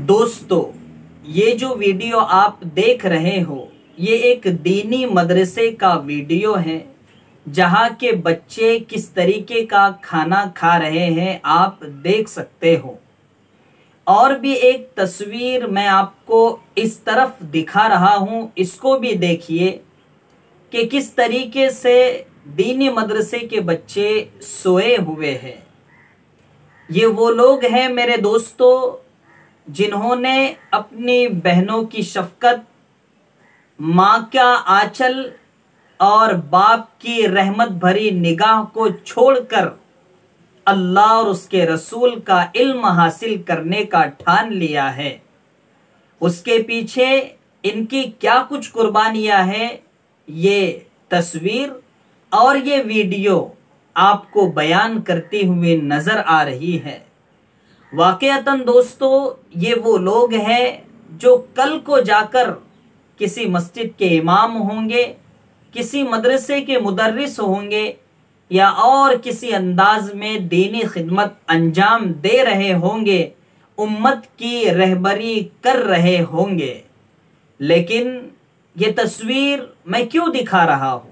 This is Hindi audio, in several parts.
दोस्तों, ये जो वीडियो आप देख रहे हो ये एक दीनी मदरसे का वीडियो है जहाँ के बच्चे किस तरीके का खाना खा रहे हैं आप देख सकते हो। और भी एक तस्वीर मैं आपको इस तरफ दिखा रहा हूँ, इसको भी देखिए कि किस तरीके से दीनी मदरसे के बच्चे सोए हुए हैं। ये वो लोग हैं मेरे दोस्तों जिन्होंने अपनी बहनों की शफकत, माँ का आंचल और बाप की रहमत भरी निगाह को छोड़कर अल्लाह और उसके रसूल का इल्म हासिल करने का ठान लिया है। उसके पीछे इनकी क्या कुछ कुर्बानियां हैं, ये तस्वीर और ये वीडियो आपको बयान करती हुई नजर आ रही है। वाकईतन दोस्तों, ये वो लोग हैं जो कल को जाकर किसी मस्जिद के इमाम होंगे, किसी मदरसे के मुदर्रिस होंगे या और किसी अंदाज में दीनी खिदमत अंजाम दे रहे होंगे, उम्मत की रहबरी कर रहे होंगे। लेकिन ये तस्वीर मैं क्यों दिखा रहा हूँ,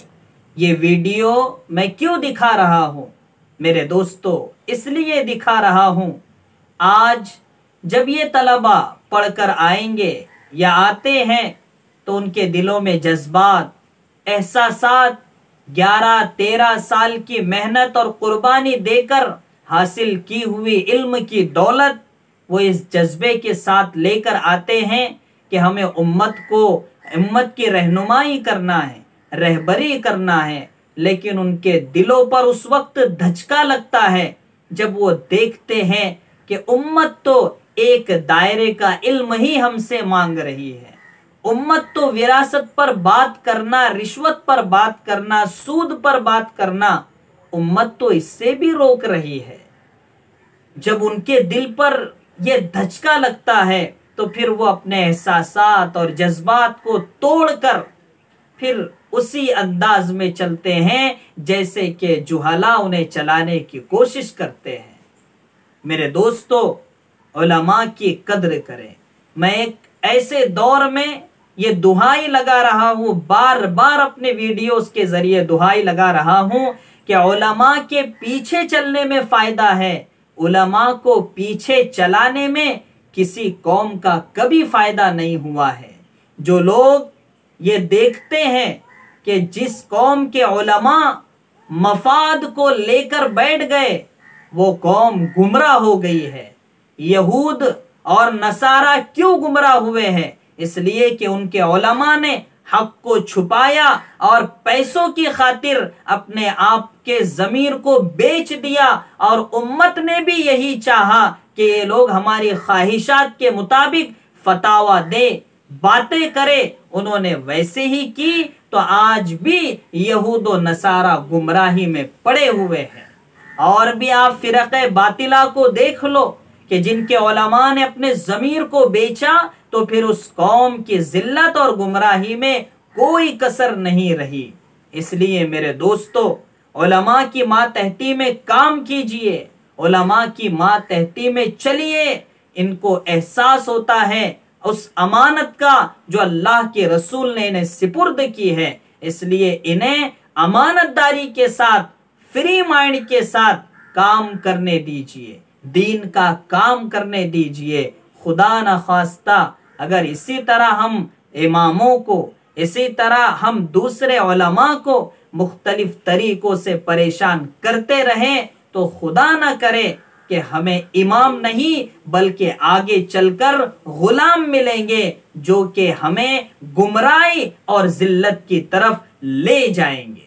ये वीडियो मैं क्यों दिखा रहा हूँ मेरे दोस्तों? इसलिए दिखा रहा हूँ, आज जब ये तलबा पढ़कर आएंगे या आते हैं तो उनके दिलों में जज्बात, एहसासात, 11-13 साल की मेहनत और कुर्बानी देकर हासिल की हुई इल्म की दौलत वो इस जज्बे के साथ लेकर आते हैं कि हमें उम्मत की रहनुमाई करना है, रहबरी करना है। लेकिन उनके दिलों पर उस वक्त धचका लगता है जब वो देखते हैं कि उम्मत तो एक दायरे का इल्म ही हमसे मांग रही है। उम्मत तो विरासत पर बात करना, रिश्वत पर बात करना, सूद पर बात करना, उम्मत तो इससे भी रोक रही है। जब उनके दिल पर यह धचका लगता है तो फिर वो अपने एहसासात और जज्बात को तोड़कर फिर उसी अंदाज में चलते हैं जैसे कि जुहाला उन्हें चलाने की कोशिश करते हैं। मेरे दोस्तों, उलमा की कद्र करें। मैं एक ऐसे दौर में ये दुहाई लगा रहा हूँ, बार बार अपने वीडियोस के जरिए दुहाई लगा रहा हूँ कि उलमा के पीछे चलने में फायदा है। उलमा को पीछे चलाने में किसी कौम का कभी फायदा नहीं हुआ है। जो लोग ये देखते हैं कि जिस कौम के उलमा मफाद को लेकर बैठ गए वो कौम गुमराह हो गई है। यहूद और नसारा क्यों गुमराह हुए हैं? इसलिए कि उनके उलमा ने हक को छुपाया और पैसों की खातिर अपने आप के ज़मीर को बेच दिया। और उम्मत ने भी यही चाहा कि ये लोग हमारी ख्वाहिशात के मुताबिक फतावा दे, बातें करे। उन्होंने वैसे ही की तो आज भी यहूद और नसारा गुमराही में पड़े हुए हैं। और भी आप फिरक़े बातिला को देख लो कि जिनके उलमा ने अपने ज़मीर को बेचा तो फिर उस कौम की जिल्लत और गुमराही में कोई कसर नहीं रही। इसलिए मेरे दोस्तों, उलमा की मातहती में काम कीजिए, उलमा की मातहती में चलिए। इनको एहसास होता है उस अमानत का जो अल्लाह के रसूल ने इन्हें सिपुर्द की है। इसलिए इन्हें अमानतदारी के साथ, फ्री माइंड के साथ काम करने दीजिए, दीन का काम करने दीजिए। खुदा न खास्ता अगर इसी तरह हम इमामों को, इसी तरह हम दूसरे उलमा को मुख्तलिफ तरीकों से परेशान करते रहें तो खुदा न करे कि हमें इमाम नहीं बल्कि आगे चलकर गुलाम मिलेंगे जो कि हमें गुमराही और जिल्लत की तरफ ले जाएंगे।